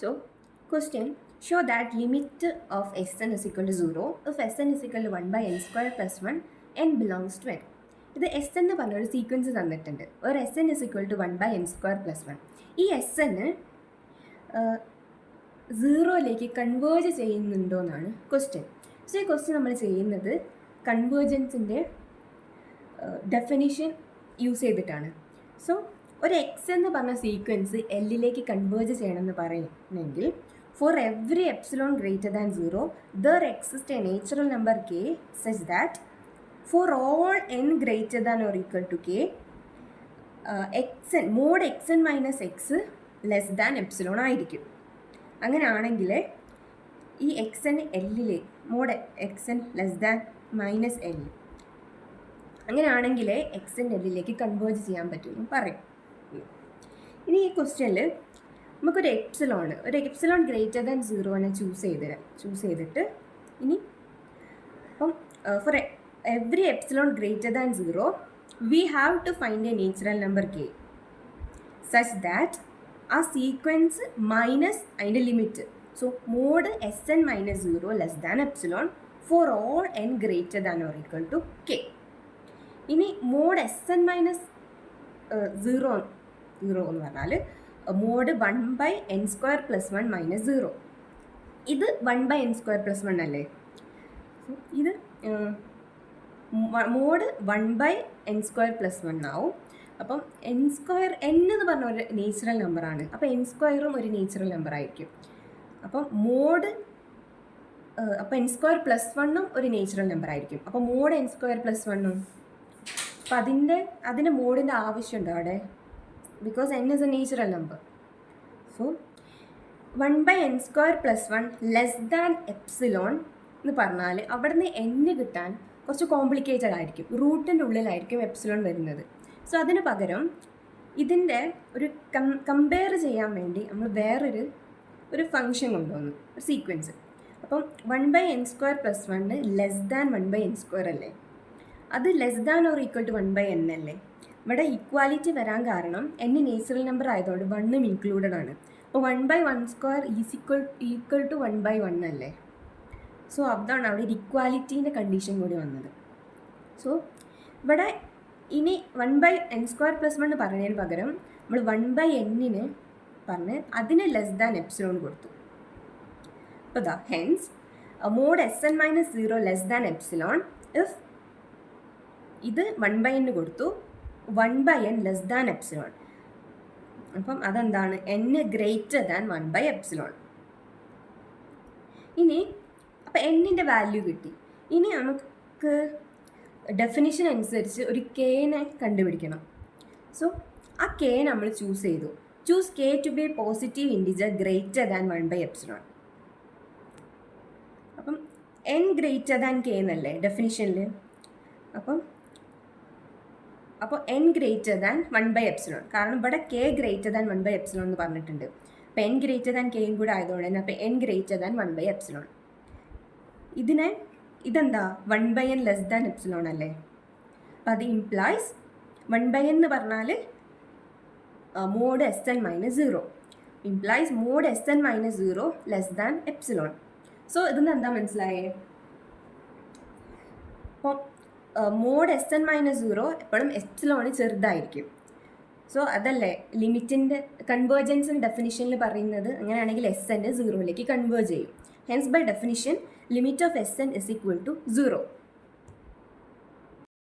So, question, show that limit of Sn is equal to 0 if Sn is equal to 1 by n square plus 1 n belongs to n. ഇത് S എന്ന് പറഞ്ഞൊരു sequence തന്നിട്ടുണ്ട്. ഒരു S N is equal to 1 by N square plus 1. ഈ S N സീറോയിലേക്ക് converge ചെയ്യുന്നുണ്ടോ എന്നാണ് question. So ഈ question നമ്മൾ ചെയ്യുന്നത് കൺവേർജൻസിൻ്റെ ഡെഫിനിഷൻ യൂസ് ചെയ്തിട്ടാണ്. സോ ഒരു എക്സ് എന്ന് പറഞ്ഞ സീക്വൻസ് എല്ലിലേക്ക് കൺവേർജ് ചെയ്യണമെന്ന് പറയുന്നെങ്കിൽ for every epsilon greater than 0 there exist a natural number K such that for all N greater than or equal to k x n mod x n minus x less than epsilon ആയിരിക്കും. അങ്ങനെയാണെങ്കിൽ ഈ x n എല്ലിലെ mod x n less than minus l അങ്ങനെയാണെങ്കിൽ x n എല്ലിലേക്ക് converge ചെയ്യാൻ പറ്റുമെന്ന് പറയും. ഇനി ഈ ക്വസ്റ്റ്യനിൽ നമുക്കൊരു എപ്സിലോൺ ഗ്രേറ്റർ ദാൻ 0 ചൂസ് ചെയ്തിട്ട് ഇനി അപ്പം for every epsilon greater than 0 we have to find a natural number K such that ആ സീക്വൻസ് മൈനസ് അതിൻ്റെ limit. So mod S N minus 0 less than epsilon for all N greater than or equal to K. ഇനി mod S N minus 0 എന്ന് പറഞ്ഞാൽ mod 1 by N square plus 1 minus 0. ഇത് 1 by N square plus 1 അല്ലേ. ഇത് mod 1 by N square plus 1 ആവും. അപ്പം N square N എന്ന് പറഞ്ഞ ഒരു നേച്ചുറൽ നമ്പറാണ്. അപ്പോൾ എൻ സ്ക്വയറും ഒരു നേച്ചുറൽ നമ്പർ ആയിരിക്കും. അപ്പം അപ്പോൾ എൻ സ്ക്വയർ പ്ലസ് 1ഉം ഒരു നേച്ചുറൽ നമ്പർ ആയിരിക്കും. അപ്പോൾ മോഡ് എൻ സ്ക്വയർ പ്ലസ് 1ഉം അപ്പം അതിൻ്റെ മോഡിൻ്റെ ആവശ്യമുണ്ട് അവിടെ, because N is a natural number. So 1 by N square plus 1 less than epsilon എന്ന് പറഞ്ഞാൽ അവിടെ നിന്ന് എൻ കിട്ടാൻ കുറച്ച് കോംപ്ലിക്കേറ്റഡ് ആയിരിക്കും. റൂട്ടിൻ്റെ ഉള്ളിലായിരിക്കും എപ്സിലോൺ വരുന്നത്. സോ അതിന് പകരം ഇതിൻ്റെ ഒരു കമ്പയർ ചെയ്യാൻ വേണ്ടി നമ്മൾ വേറൊരു ഫങ്ഷൻ കൊണ്ടുവന്നു, ഒരു സീക്വൻസ്. അപ്പം 1 by N square plus 1 less than 1 by N square അല്ലേ, അത് less than or equal to 1 by n അല്ലേ. ഇവിടെ ഈക്വാലിറ്റി വരാൻ കാരണം എൻ നേച്ചുറൽ നമ്പർ ആയതുകൊണ്ട് 1ഉം ഇൻക്ലൂഡഡ് ആണ്. അപ്പോൾ 1 by 1 square is equal to 1 by 1 അല്ലേ. സോ അതാണ് അവിടെ ഒരു ഇക്വാലിറ്റീൻ്റെ കണ്ടീഷൻ കൂടി വന്നത്. സോ ഇവിടെ ഇനി 1 ബൈ എൻ സ്ക്വയർ പ്ലസ് 1 പറഞ്ഞതിന് പകരം നമ്മൾ 1 ബൈ എന്നിന് പറഞ്ഞ് അതിന് ലെസ് ദാൻ എപ്സിലോൺ കൊടുത്തു. അപ്പോൾ hence mod S N minus 0 less than epsilon if ഇത് 1 ബൈ എൻ കൊടുത്തു, 1 by n less than epsilon. അപ്പം അതെന്താണ്, n greater than 1 by epsilon. ഇനി അപ്പം എന്നിൻ്റെ വാല്യൂ കിട്ടി. ഇനി നമുക്ക് ഡെഫിനിഷൻ അനുസരിച്ച് ഒരു കെനെ കണ്ടുപിടിക്കണം. സോ ആ കെ നമ്മൾ ചൂസ് ചെയ്തു. Choose k to be positive integer greater than 1 by epsilon. അപ്പം എൻ ഗ്രേറ്റർ ദാൻ കെ എന്നല്ലേ ഡെഫിനിഷനിൽ. അപ്പോൾ n greater than 1 by epsilon, കാരണം ഇവിടെ k greater than 1 by epsilon എന്ന് പറഞ്ഞിട്ടുണ്ട്. അപ്പോൾ എൻ ഗ്രേറ്റർ ദാൻ കെയും കൂടെ ആയതുകൊണ്ട് തന്നെ അപ്പോൾ n greater than 1 by epsilon. ഇതെന്താ 1 by n less than epsilon അല്ലേ. അപ്പോൾ അത് ഇംപ്ലൈസ് 1 ബൈ എൻ എന്ന് പറഞ്ഞാൽ mod S N minus 0 implies mod S N minus 0 less than epsilon. So ഇതിന് എന്താ മനസ്സിലായേ? അപ്പോൾ മോഡ് എസ് എൻ മൈനസ് 0 എപ്പോഴും എപ്സിലോൺ ചെറുതായിരിക്കും. സോ അതല്ലേ ലിമിറ്റിൻ്റെ കൺവേർജൻസിൻ്റെ ഡെഫിനിഷനിൽ പറയുന്നത്. അങ്ങനെയാണെങ്കിൽ എസ് എൻ 0ലേക്ക് കൺവേർജ് ചെയ്യും. Hence by definition limit of Sn is equal to 0.